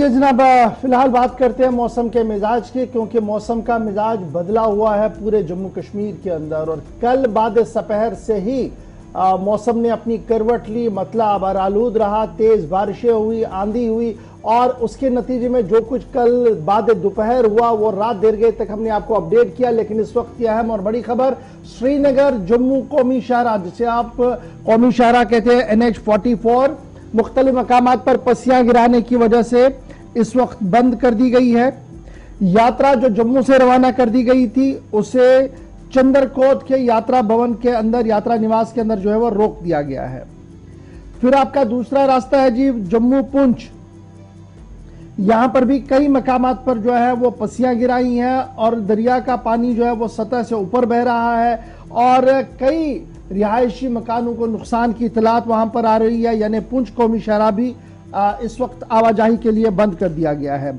चलिए जनाब, फिलहाल बात करते हैं मौसम के मिजाज की, क्योंकि मौसम का मिजाज बदला हुआ है पूरे जम्मू कश्मीर के अंदर। और कल बाद सपहर से ही मौसम ने अपनी करवट ली, मतला आबारालूद रहा, तेज बारिशें हुई, आंधी हुई और उसके नतीजे में जो कुछ कल बाद दोपहर हुआ वो रात देर गए तक हमने आपको अपडेट किया। लेकिन इस वक्त की अहम और बड़ी खबर, श्रीनगर जम्मू कौमी शाहरा, जिसे आप कौमी शाहरा कहते हैं, NH-44 मुख्तलिफ मकामात पर पसियां गिराने की वजह से इस वक्त बंद कर दी गई है। यात्रा जो जम्मू से रवाना कर दी गई थी उसे चंद्रकोट के यात्रा भवन के अंदर, यात्रा निवास के अंदर जो है वो रोक दिया गया है। फिर आपका दूसरा रास्ता है जी जम्मू पुंछ, यहां पर भी कई मकामात पर जो है वो पसियां गिराई हैं और दरिया का पानी जो है वो सतह से ऊपर बह रहा है और कई रिहायशी मकानों को नुकसान की इतलात वहां पर आ रही है। यानी पुंछ कौमी शहरा भी इस वक्त आवाजाही के लिए बंद कर दिया गया है।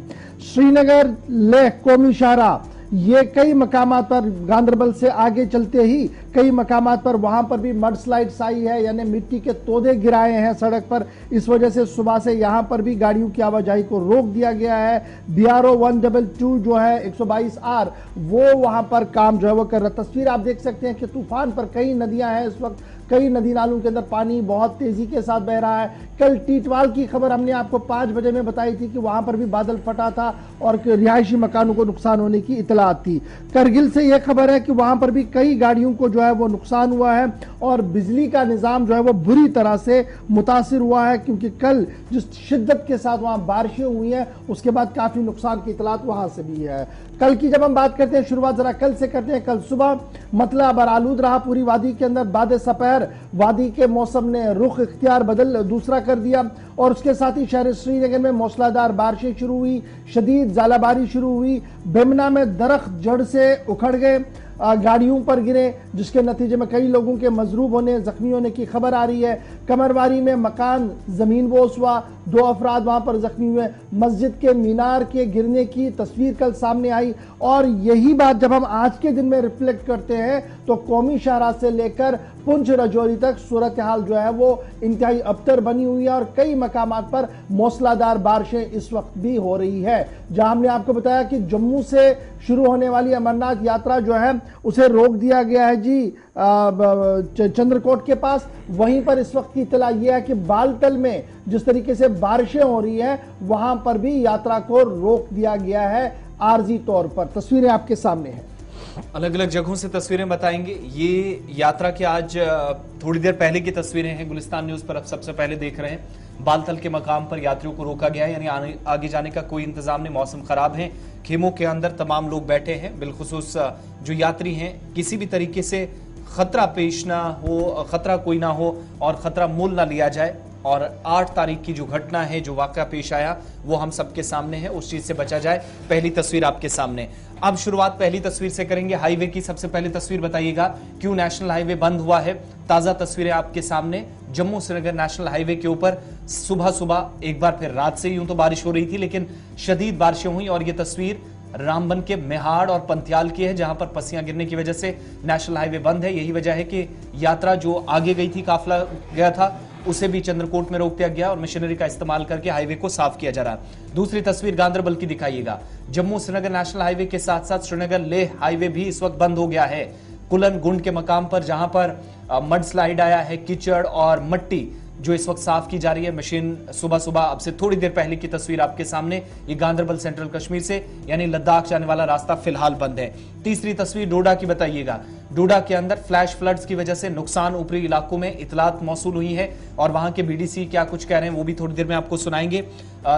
श्रीनगर लेह कौमी शहरा, ये कई मकामात पर, गांदरबल से आगे चलते ही कई मकामात पर वहां पर भी मड स्लाइड्स आई है, यानी मिट्टी के तोदे गिराए हैं सड़क पर। इस वजह से सुबह से यहां पर भी गाड़ियों की आवाजाही को रोक दिया गया है। BRO 122 जो है 122R, वो वहां पर काम जो है वो कर रहा है। तस्वीर आप देख सकते हैं कि तूफान पर कई नदियां हैं इस वक्त, कई नदी नालों के अंदर पानी बहुत तेजी के साथ बह रहा है। कल टीटवाल की खबर हमने आपको 5 बजे में बताई थी कि वहां पर भी बादल फटा था और रिहायशी मकानों को नुकसान होने की इतलात थी। करगिल से यह खबर है कि वहां पर भी कई गाड़ियों को जो है वो नुकसान हुआ है और बिजली का निजाम जो है वो बुरी तरह से मुतासिर हुआ है, क्योंकि कल जिस शिद्दत के साथ वहां बारिशें हुई हैं उसके बाद काफी नुकसान की इतलात वहां से भी है। कल की जब हम बात करते हैं, शुरुआत जरा कल से करते हैं। कल सुबह मतला आबारालूद रहा पूरी वादी के अंदर। बाद सपहर वादी के मौसम ने रुख इख्तियार बदल दूसरा कर दिया और उसके साथ ही शहर श्रीनगर में मूसलाधार बारिशें शुरू हुई, शदीद ज़ालाबारी शुरू हुई। बेमना में दरख्त जड़ से उखड़ गए, गाड़ियों पर गिरे, जिसके नतीजे में कई लोगों के मजरूब होने, जख्मी होने की खबर आ रही है। कमरवारी में मकान जमीनबोस हुआ, 2 अफराद वहां पर जख्मी हुए। मस्जिद के मीनार के गिरने की तस्वीर कल सामने आई और यही बात जब हम आज के दिन में रिफ्लेक्ट करते हैं तो कौमी शाहरा से लेकर पुंछ रजौरी तक सूरत हाल जो है वो इंतहाई अबतर बनी हुई है और कई मकामात पर मूसलाधार बारिशें इस वक्त भी हो रही है। जहां हमने आपको बताया कि जम्मू से शुरू होने वाली अमरनाथ यात्रा जो है उसे रोक दिया गया है जी चंद्रकोट के पास। वहीं पर इस वक्त की इत्तला यह है कि बालतल में जिस तरीके से बारिशें हो रही हैं वहां पर भी यात्रा को रोक दिया गया है आर्जी तौर पर। तस्वीरें आपके सामने हैं, अलग अलग जगहों से तस्वीरें बताएंगे। ये यात्रा के आज थोड़ी देर पहले की तस्वीरें हैं, गुलिस्तान न्यूज पर अब सबसे पहले देख रहे हैं। बालतल के मकाम पर यात्रियों को रोका गया है, यानी आगे जाने का कोई इंतजाम नहीं। मौसम खराब है, खेमों के अंदर तमाम लोग बैठे हैं। बिलखुसूस जो यात्री हैं, किसी भी तरीके से खतरा पेश ना हो, खतरा कोई ना हो और खतरा मोल ना लिया जाए। और 8 तारीख की जो घटना है, जो वाकया पेश आया, वो हम सबके सामने है, उस चीज से बचा जाए। पहली तस्वीर आपके सामने। अब शुरुआत पहली तस्वीर से करेंगे, हाईवे की। सबसे पहले तस्वीर बताइएगा क्यों नेशनल हाईवे बंद हुआ है। ताजा तस्वीरें आपके सामने, जम्मू श्रीनगर नेशनल हाईवे के ऊपर सुबह सुबह एक बार फिर रात से यूं तो बारिश हो रही थी, लेकिन शदीद बारिशें हुई और ये तस्वीर रामबन के मेहाड़ और पंथियाल की है, जहां पर पसियां गिरने की वजह से नेशनल हाईवे बंद है। यही वजह है कि यात्रा जो आगे गई थी, काफिला गया था, उसे भी चंद्रकोट में रोक दिया गया और मशीनरी का इस्तेमाल करके हाईवे को साफ किया जा रहा है। दूसरी तस्वीर गांदरबल की दिखाइएगा। जम्मू श्रीनगर नेशनल हाईवे के साथ साथ श्रीनगर लेह हाईवे भी इस वक्त बंद हो गया है। कुलन गुंड के मकाम पर जहां पर मड स्लाइड आया है, कीचड़ और मट्टी जो इस वक्त साफ की जा रही है। मशीन सुबह सुबह, अब से थोड़ी देर पहले की तस्वीर आपके सामने, ये गांदरबल सेंट्रल कश्मीर से यानी लद्दाख जाने वाला रास्ता फिलहाल बंद है। तीसरी तस्वीर डोडा की बताइएगा। डोडा के अंदर फ्लैश फ्लड्स की वजह से नुकसान ऊपरी इलाकों में इतलात मौसूल हुई है और वहां के BDC क्या कुछ कह रहे हैं वो भी थोड़ी देर में आपको सुनाएंगे।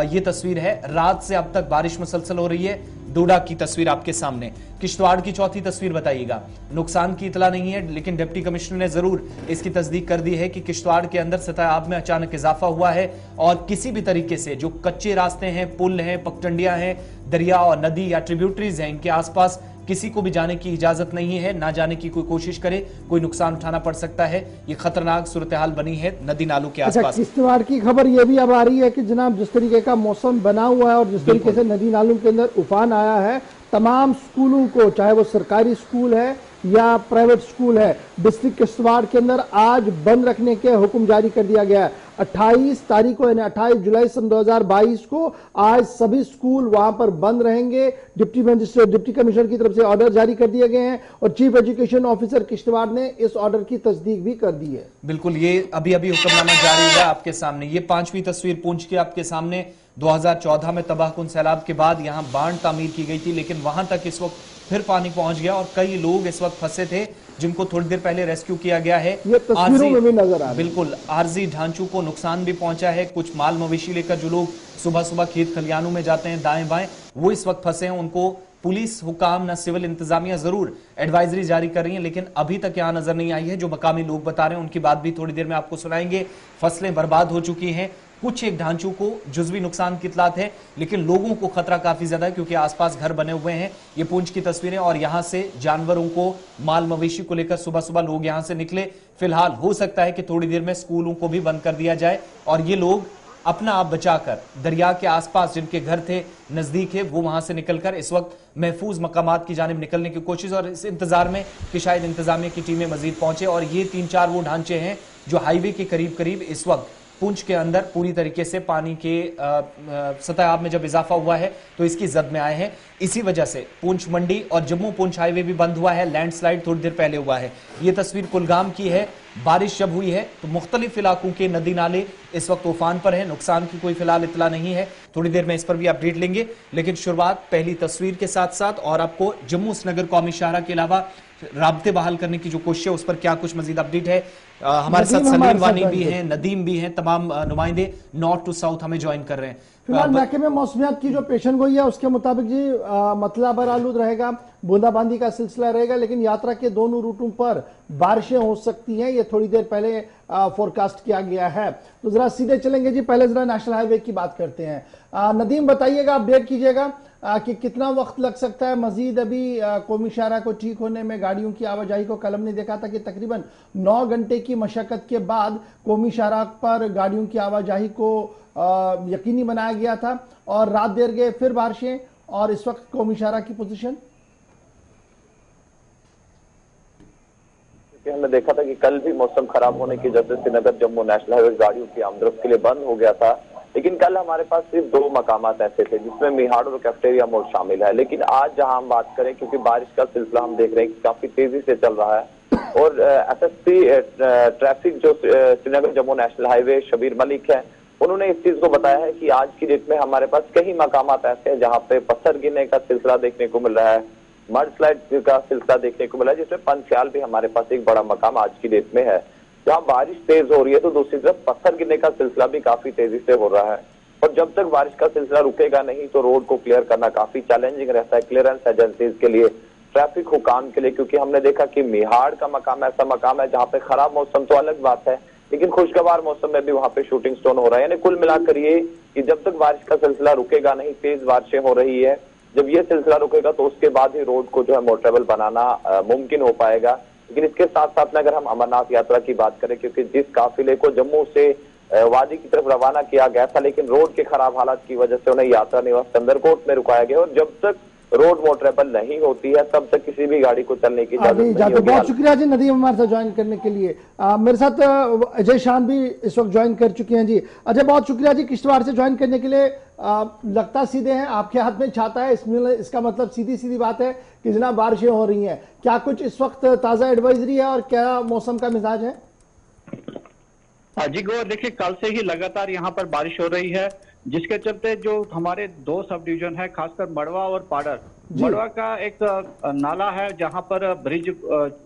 ये तस्वीर है, रात से अब तक बारिश मुसलसल हो रही है। डोडा की तस्वीर आपके सामने। किश्तवाड़ की चौथी तस्वीर बताइएगा। नुकसान की इतला नहीं है, लेकिन डिप्टी कमिश्नर ने जरूर इसकी तस्दीक कर दी है कि किश्तवाड़ के अंदर सतह आब में अचानक इजाफा हुआ है और किसी भी तरीके से जो कच्चे रास्ते हैं, पुल हैं, पगडंडियां हैं, दरिया और नदी या ट्रिब्यूटरीज हैं, इनके आसपास किसी को भी जाने की इजाजत नहीं है। ना जाने की कोई कोशिश करे, कोई नुकसान उठाना पड़ सकता है। ये खतरनाक सूरत हाल बनी है नदी नालों के आसपास। किश्तवाड़ की खबर यह भी अब आ रही है कि जनाब जिस तरीके का मौसम बना हुआ है और जिस तरीके से नदी नालों के अंदर उफान आया है, तमाम स्कूलों को, चाहे वो सरकारी स्कूल है या प्राइवेट स्कूल है, डिस्ट्रिक्ट किश्तवाड़ के अंदर आज बंद रखने के हुक्म जारी कर दिया गया है। 28 तारीख को यानी 28 जुलाई सन 2022 को आज सभी स्कूल वहां पर बंद रहेंगे। डिप्टी मजिस्ट्रेट, डिप्टी कमिश्नर की तरफ से ऑर्डर जारी कर दिए गए हैं और चीफ एजुकेशन ऑफिसर किश्तवाड़ ने इस ऑर्डर की तस्दीक भी कर दी है। बिल्कुल, ये अभी अभी हुक्मनामा जारी हुआ आपके सामने। ये 5वीं तस्वीर पुंछ की आपके सामने। 2014 में तबाहकुन सैलाब के बाद यहां बांध तामीर की गई थी, लेकिन वहां तक इस वक्त फिर पानी पहुंच गया और कई लोग इस वक्त फंसे थे जिनको थोड़ी देर पहले रेस्क्यू किया गया है। ये तस्वीरों में भी नजर आ रहा है। बिल्कुल, आरजी ढांचों को नुकसान भी पहुंचा है। कुछ माल मवेशी लेकर जो लोग सुबह सुबह खेत खलियानों में जाते हैं दाएं बाएं, वो इस वक्त फंसे हैं। उनको पुलिस हुकाम न सिविल इंतजामिया जरूर एडवाइजरी जारी कर रही है, लेकिन अभी तक यहां नजर नहीं आई है। जो मकामी लोग बता रहे हैं उनकी बात भी थोड़ी देर में आपको सुनाएंगे। फसलें बर्बाद हो चुकी हैं, कुछ एक ढांचों को जुजवी नुकसान की इतलात है, लेकिन लोगों को खतरा काफी ज्यादा है क्योंकि आसपास घर बने हुए हैं। ये पुंछ की तस्वीरें और यहां से जानवरों को, माल मवेशी को लेकर सुबह सुबह लोग यहां से निकले। फिलहाल हो सकता है कि थोड़ी देर में स्कूलों को भी बंद कर दिया जाए और ये लोग अपना आप बचाकर दरिया के आसपास जिनके घर थे नजदीक है वो वहां से निकलकर इस वक्त महफूज मकामात की जानिब निकलने की कोशिश और इस इंतजार में कि शायद इंतजामिया की टीमें मजीद पहुंचे। और ये 3-4 वो ढांचे हैं जो हाईवे के करीब करीब इस वक्त पुंछ के अंदर पूरी तरीके से पानी के सतह आब में जब इजाफा हुआ है तो इसकी जद में आए हैं। इसी वजह से पुंछ मंडी और जम्मू पुंछ हाईवे भी बंद हुआ है। लैंडस्लाइड थोड़ी देर पहले हुआ है। ये तस्वीर कुलगाम की है। बारिश जब हुई है तो मुख्तलिफ इलाकों के नदी नाले इस वक्त तूफान पर है। नुकसान की कोई फिलहाल इतला नहीं है, थोड़ी देर में इस पर भी अपडेट लेंगे। लेकिन शुरुआत पहली तस्वीर के साथ साथ और आपको जम्मू श्रीनगर कौमी शाहरा के अलावा राब्ते बहाल करने की जो कोशिश है उस पर क्या कुछ मजीद अपडेट है। हमारे साथ सलीम वानी भी हैं, नदीम भी हैं, तमाम नुमाइंदे नॉर्थ टू साउथ हमें ज्वाइन कर रहे हैं। फिलहाल महकमे मौसमियात की जो पेशन गोई है उसके मुताबिक जी मतला बरालूद रहेगा, बूंदाबांदी का सिलसिला रहेगा, लेकिन यात्रा के दोनों रूटों पर बारिशें हो सकती हैं। ये थोड़ी देर पहले फोरकास्ट किया गया है। तो जरा सीधे चलेंगे जी, पहले जरा नेशनल हाईवे की बात करते हैं। नदीम बताइएगा, अपडेट कीजिएगा कि कितना वक्त लग सकता है मजीद अभी कौमी शाहरा को ठीक होने में। गाड़ियों की आवाजाही को कलम ने देखा था कि तकरीबन 9 घंटे की मशक्कत के बाद कौमी शाहरा पर गाड़ियों की आवाजाही को यकीनी बनाया गया था और रात देर गए फिर बारिशें। और इस वक्त कौमी शाहरा की पोजीशन हमने देखा था कि कल भी मौसम खराब होने की वजह से श्रीनगर जम्मू नेशनल हाईवे गाड़ियों की आमदरफ्त के लिए बंद हो गया था। लेकिन कल हमारे पास सिर्फ 2 मकामात ऐसे थे जिसमें मिहाड़ और कैफेटेरिया मोड़ शामिल है। लेकिन आज जहां हम बात करें, क्योंकि बारिश का सिलसिला हम देख रहे हैं कि काफी तेजी से चल रहा है और एसएसपी ट्रैफिक जो श्रीनगर जम्मू नेशनल हाईवे शबीर मलिक है, उन्होंने इस चीज को बताया है कि आज की डेट में हमारे पास कई मकामात ऐसे हैं जहां पे पत्थर गिरने का सिलसिला देखने को मिल रहा है, मड स्लाइड का सिलसिला देखने को मिला है, जिसमें पंचयाल भी हमारे पास एक बड़ा मकाम आज की डेट में है। जहां बारिश तेज हो रही है तो दूसरी तरफ पत्थर गिरने का सिलसिला भी काफी तेजी से हो रहा है और जब तक बारिश का सिलसिला रुकेगा नहीं तो रोड को क्लियर करना काफी चैलेंजिंग रहता है क्लियरेंस एजेंसीज के लिए, ट्रैफिक हुकाम के लिए। क्योंकि हमने देखा कि मिहाड़ का मकाम ऐसा मकाम है जहां पे खराब मौसम तो अलग बात है, लेकिन खुशगवार मौसम में भी वहां पे शूटिंग स्टोन हो रहा है। यानी कुल मिलाकर ये कि जब तक बारिश का सिलसिला रुकेगा नहीं, तेज बारिशें हो रही है, जब ये सिलसिला रुकेगा तो उसके बाद ही रोड को जो है मोटरेबल बनाना मुमकिन हो पाएगा। लेकिन इसके साथ साथ में अगर हम अमरनाथ यात्रा की बात करें, क्योंकि जिस काफिले को जम्मू से वादी की तरफ रवाना किया गया था, लेकिन रोड के खराब हालात की वजह से उन्हें यात्रा निवास चंदरकोट में रुकाया गया और जब तक रोड मोटरेबल नहीं होती है तब तक किसी भी गाड़ी को चलने की इजाजत नहीं होगी। बहुत शुक्रिया जी नदीम हमारे साथ ज्वाइन करने के लिए। मेरे साथ अजय शान भी इस वक्त ज्वाइन कर चुके हैं जी। अजय बहुत शुक्रिया जी किश्तवाड़ से ज्वाइन करने के लिए। लगता सीधे हैं, आपके हाथ में छाता है, इसका मतलब सीधी सीधी बात है कि जनाब बारिशें हो रही हैं। क्या कुछ इस वक्त ताजा एडवाइजरी है और क्या मौसम का मिजाज है? जी गौर, देखिए कल से ही लगातार यहाँ पर बारिश हो रही है, जिसके चलते जो हमारे 2 सब डिवीजन है, खासकर मड़वा और पाडर। मड़वा का एक नाला है जहाँ पर ब्रिज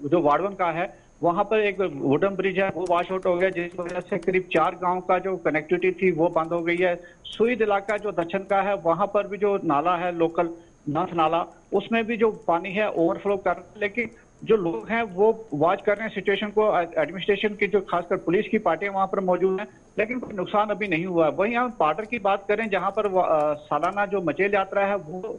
जो वाड़वन का है, वहां पर एक वुडन ब्रिज है, वो वॉश आउट हो गया, जिस वजह से करीब 4 गांव का जो कनेक्टिविटी थी वो बंद हो गई है। सुईद इलाका जो दक्षिण का है, वहां पर भी जो नाला है लोकल नाथ नाला, उसमें भी जो पानी है ओवरफ्लो कर, लेकिन जो लोग हैं वो वॉच कर रहे हैं सिचुएशन को। एडमिनिस्ट्रेशन की जो खासकर पुलिस की पार्टियां वहां पर मौजूद हैं, लेकिन कोई नुकसान अभी नहीं हुआ है। वहीं हम पाडर की बात करें जहां पर सालाना जो मचेल यात्रा है वो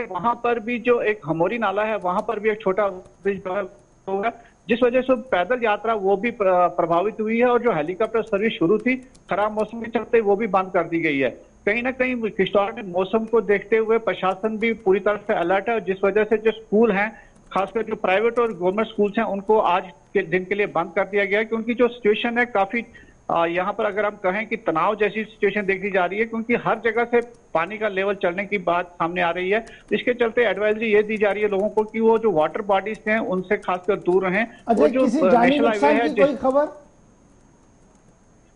वहां पर भी जो एक हमोरी नाला है वहां पर भी एक छोटा ब्रिज जो है, जिस वजह से पैदल यात्रा वो भी प्रभावित हुई है और जो हेलीकॉप्टर सर्विस शुरू थी खराब मौसम के चलते वो भी बंद कर दी गई है। कहीं ना कहीं किश्तवाड़ में मौसम को देखते हुए प्रशासन भी पूरी तरह से अलर्ट है, जिस वजह से जो स्कूल हैं, खासकर जो प्राइवेट और गवर्नमेंट स्कूल्स हैं, उनको आज के दिन के लिए बंद कर दिया गया है, क्योंकि जो सिचुएशन है काफी यहाँ पर अगर हम कहें कि तनाव जैसी सिचुएशन देखी जा रही है, क्योंकि हर जगह से पानी का लेवल चढ़ने की बात सामने आ रही है। इसके चलते एडवाइजरी ये दी जा रही है लोगों को कि वो जो वाटर बॉडीज हैं उनसे खासकर दूर रहें। अजय, किसी जानी नुकसान की कोई खबर?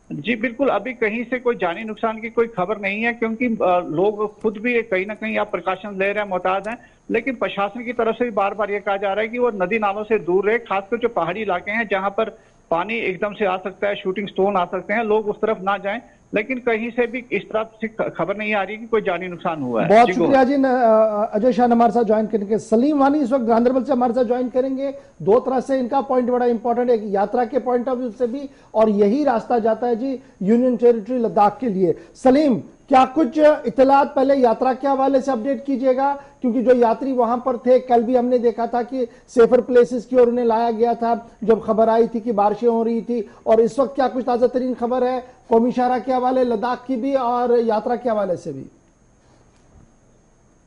जी बिल्कुल, अभी कहीं से कोई जानी नुकसान की कोई खबर नहीं है, क्योंकि लोग खुद भी कहीं ना कहीं आप प्रिकॉशन ले रहे हैं, मोहताज हैं। लेकिन प्रशासन की तरफ से भी बार बार ये कहा जा रहा है कि वो नदी नालों से दूर रहे, खासकर जो पहाड़ी इलाके हैं जहां पर पानी एकदम से आ सकता है, शूटिंग स्टोन आ सकते हैं, लोग उस तरफ ना जाएं। लेकिन कहीं से भी इस तरफ से खबर नहीं आ रही कि कोई जानी नुकसान हुआ है। बहुत शुक्रिया जी अजय शाह हमारे साथ ज्वाइन करने के। सलीम वानी इस वक्त गांधरबल से हमारे साथ ज्वाइन करेंगे। दो तरह से इनका पॉइंट बड़ा इंपॉर्टेंट है, यात्रा के पॉइंट ऑफ व्यू से भी, और यही रास्ता जाता है जी यूनियन टेरिटरी लद्दाख के लिए। सलीम, क्या कुछ इतलात पहले यात्रा के हवाले से अपडेट कीजिएगा, क्योंकि जो यात्री वहां पर थे, कल भी हमने देखा था कि सेफर प्लेसेस की ओर उन्हें लाया गया था जब खबर आई थी कि बारिशें हो रही थी। और इस वक्त क्या कुछ ताजा तरीन खबर है कौमी शाहरा के हवाले, लद्दाख की भी और यात्रा के हवाले से भी?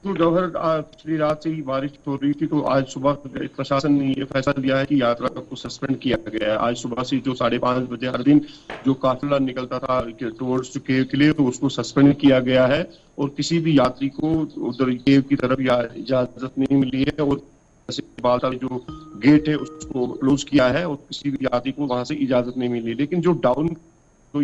तो जौहर, पिछली रात से ही बारिश हो रही थी, तो आज सुबह प्रशासन ने ये फैसला लिया है कि यात्रा को सस्पेंड किया गया है। आज सुबह से जो 5:30 बजे हर दिन जो काफिला निकलता था टुवर्ड्स केव के लिए, तो उसको सस्पेंड किया गया है और किसी भी यात्री को उधर केव की तरफ इजाजत नहीं मिली है। और बालताल जो गेट है उसको क्लोज किया है और किसी भी यात्री को वहां से इजाजत नहीं मिली। लेकिन जो डाउन तो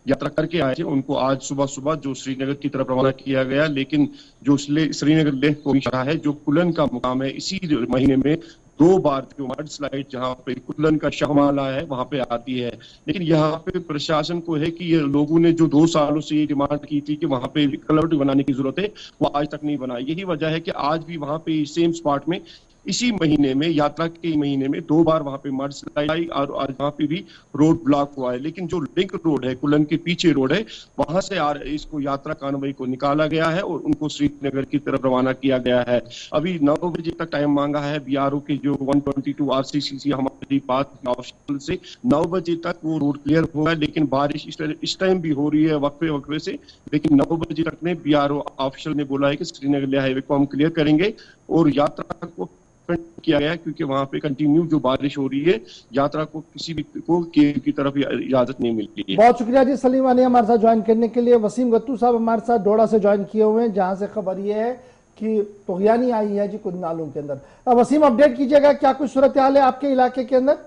यात्रा करके आए थे उनको आज सुबह सुबह जो श्रीनगर की तरफ रवाना किया गया। लेकिन जो श्रीनगर लेह कौमी शाहरा है, जो कुलन का मुकाम है, इसी महीने में 2 बार जो मड स्लाइड जहां पे कुलन का शाहमाला है वहां पे आती है। लेकिन यहाँ पे प्रशासन को है कि ये लोगों ने जो 2 सालों से ये डिमांड की थी कि वहां पे कलवर्ट बनाने की जरूरत है, वो आज तक नहीं बना। यही वजह है कि आज भी वहां पे सेम स्पॉट में इसी महीने में, यात्रा के महीने में 2 बार वहां पे मड स्लाइड आई और आज वहां पे भी रोड ब्लॉक हुआ है। लेकिन जो लिंक रोड है, कुलन के पीछे रोड है, वहां से इसको यात्रा कानवई को निकाला गया है और उनको श्रीनगर की तरफ रवाना किया गया है। अभी 9 बजे तक टाइम मांगा है बीआरओ के जो 122 आरसीसीसी हमारी बात ऑफिशियल से 9 बजे तक वो रोड क्लियर होगा। लेकिन बारिश इस टाइम भी हो रही है वक्फे से। लेकिन 9 बजे तक ने बीआरओ ऑफिशियल ने बोला है कि श्रीनगर लेह हाईवे को हम क्लियर करेंगे और यात्रा को किया गया, क्योंकि वहां पे कंटिन्यू जो बारिश हो रही है, यात्रा को किसी भी को केव की तरफ इजाजत नहीं मिल रही है। बहुत शुक्रिया जी सलीम वानी हमारे साथ ज्वाइन करने के लिए। वसीम गत्तू साहब हमारे साथ डोडा से ज्वाइन किए हुए हैं, जहां से खबर यह है कि तुगयानी आई है जी कुछ नालों के अंदर। अब वसीम अपडेट कीजिएगा, क्या कुछ सूरत हाल है आपके इलाके के अंदर?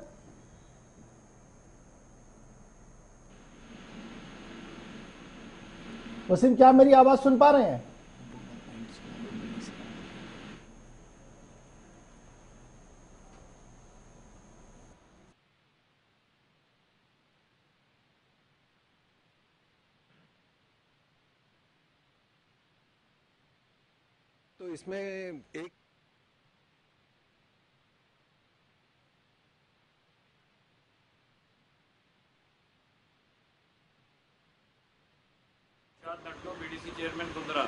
वसीम, क्या मेरी आवाज सुन पा रहे हैं? तो इसमें एक बीडीसी चेयरमैन कुंदरा,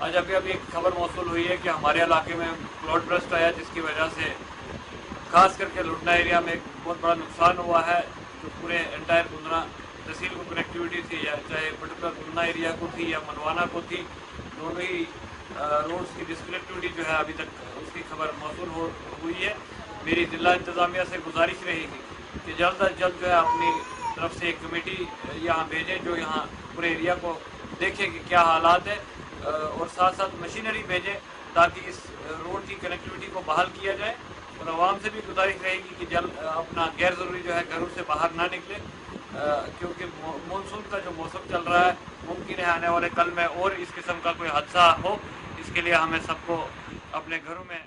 आज अभी एक खबर मौसूल हुई है कि हमारे इलाके में क्लाउड बर्स्ट आया, जिसकी वजह से खास करके लुटना एरिया में एक बहुत बड़ा नुकसान हुआ है। जो पूरे एंटायर कुंदरा तहसील को कनेक्टिविटी थी, या चाहे पर्टिकुलर कुंदरा एरिया को थी या मनवाना को थी, दोनों ही रोड्स की डिस्कनेक्टिविटी जो है अभी तक उसकी खबर मौसूल हुई है। मेरी जिला इंतजामिया से गुजारिश रहेगी कि जल्द अज जल्द जो है अपनी तरफ से एक कमेटी यहाँ भेजें जो यहाँ पूरे एरिया को देखें कि क्या हालात है, और साथ साथ मशीनरी भेजें ताकि इस रोड की कनेक्टिविटी को बहाल किया जाए। और आवाम से भी गुजारिश रहेगी कि जल्द अपना गैर ज़रूरी जो है घरों से बाहर ना निकले, क्योंकि मानसून का जो मौसम चल रहा है, मुमकिन है आने वाले कल में और इस किस्म का कोई हादसा हो। इसके लिए हमें सबको अपने घरों में